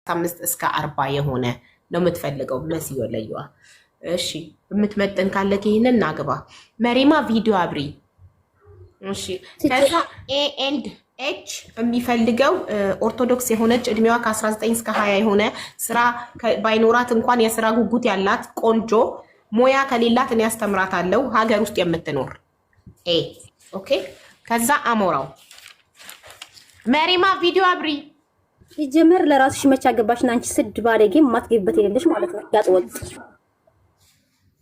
5 እስከ 40 የሆነ ነው የምትፈልገው መሲ ወለየዋ። እሺ የምትመጥን ካለ ይሄንን እናግባ። መሪማ ቪዲዮ አብሪ። እሺ ከዛ ኤ ኤንድ ኤች የሚፈልገው ኦርቶዶክስ የሆነች እድሜዋ ከ19 እስከ 20 የሆነ ስራ ባይኖራት እንኳን የስራ ጉጉት ያላት ቆንጆ ሞያ ከሌላት እኔ አስተምራታለሁ ሀገር ውስጥ የምትኖር ኤ ኦኬ። ከዛ አሞራው መሪማ ቪዲዮ አብሪ። ይጀምር ለራስሽ መቻ ገባሽና አንቺ ስድ ባለጌ ማትገበት የሌለሽ ማለት ነው። ያጥወጥ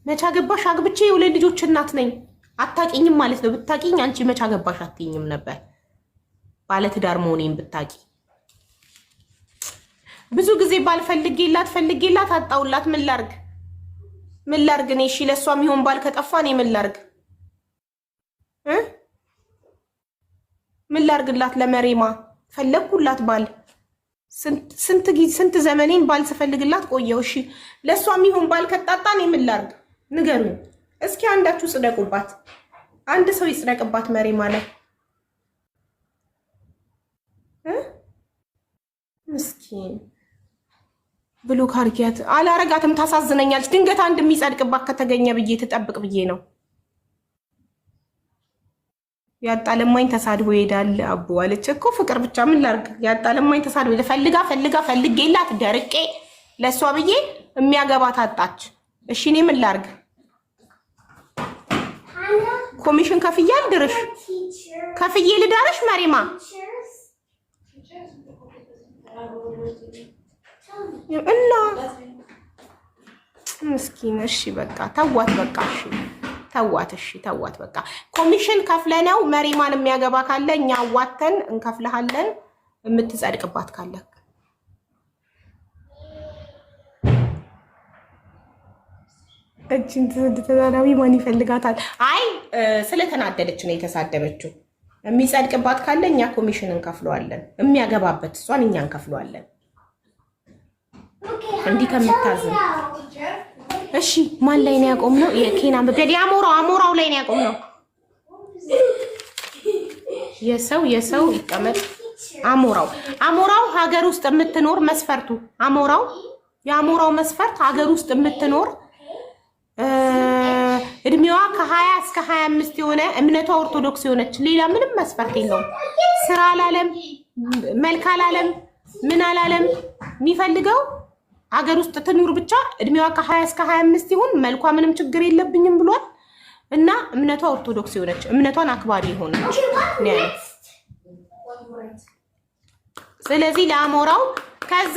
መቻ ገባሽ አግብቼ የሁለት ልጆች እናት ነኝ አታቂኝም ማለት ነው። ብታቂኝ አንቺ መቻ ገባሽ አትይኝም ነበር። ባለ ትዳር መሆኔን ብታቂ ብዙ ጊዜ ባልፈልጌላት አጣውላት። ምን ላርግ እኔ? እሺ ለሷ የሚሆን ባል ከጠፋ እኔ ምን ላርግላት? ለመሬማ ፈለግኩላት ባል ስንት ዘመኔን ባል ስፈልግላት ቆየው። እሺ ለሷ የሚሆን ባል ከጣጣ እኔ ምን ላርግ? ንገሩኝ እስኪ አንዳችሁ ጽደቁባት። አንድ ሰው ይጽደቅባት መሬማ ላይ ምስኪን ብሎ ካርጊያት አላረጋትም። ታሳዝነኛለች። ድንገት አንድ የሚጸድቅባት ከተገኘ ብዬ ትጠብቅ ብዬ ነው። ያጣለማኝ ተሳድቦ ይሄዳል አቡ አለች እኮ ፍቅር ብቻ ምን ላርግ? ያጣለማኝ ተሳድቦ ፈልጌላት ደርቄ ለሷ ብዬ የሚያገባት አጣች። እሺ እኔ ምን ላርግ? ኮሚሽን ከፍዬ አልድርሽ? ከፍዬ ልዳርሽ መሪማ? እና ምስኪን እሺ በቃ ተዋት። በቃ እሺ ተዋት። እሺ ተዋት በቃ። ኮሚሽን ከፍለነው መሪማን የሚያገባ ካለ እኛ አዋተን እንከፍልሃለን። የምትጸድቅባት ካለ እቺን ተዳዳቢ ማን ይፈልጋታል? አይ ስለተናደደች ነው የተሳደበችው። የሚጸድቅባት ካለ እኛ ኮሚሽን እንከፍለዋለን። የሚያገባበት እሷን እኛ እንከፍለዋለን። እንዲህ ከምታዝን እሺ ማን ላይ ነው ያቆምነው? የኬና በገዲ አሞራው ላይ ነው ያቆምነው። የሰው ይቀመጥ። አሞራው ሀገር ውስጥ የምትኖር መስፈርቱ የአሞራው መስፈርት ሀገር ውስጥ የምትኖር እድሜዋ ከ20 እስከ 25 የሆነ እምነቷ ኦርቶዶክስ የሆነች ሌላ ምንም መስፈርት የለውም። ስራ አላለም፣ መልክ አላለም፣ ምን አላለም። የሚፈልገው ሀገር ውስጥ ትኑር ብቻ። እድሜዋ ከ20 እስከ 25 ይሁን፣ መልኳ ምንም ችግር የለብኝም ብሏል። እና እምነቷ ኦርቶዶክስ የሆነች እምነቷን አክባሪ የሆነች ነው። ስለዚህ ለአሞራው ከዛ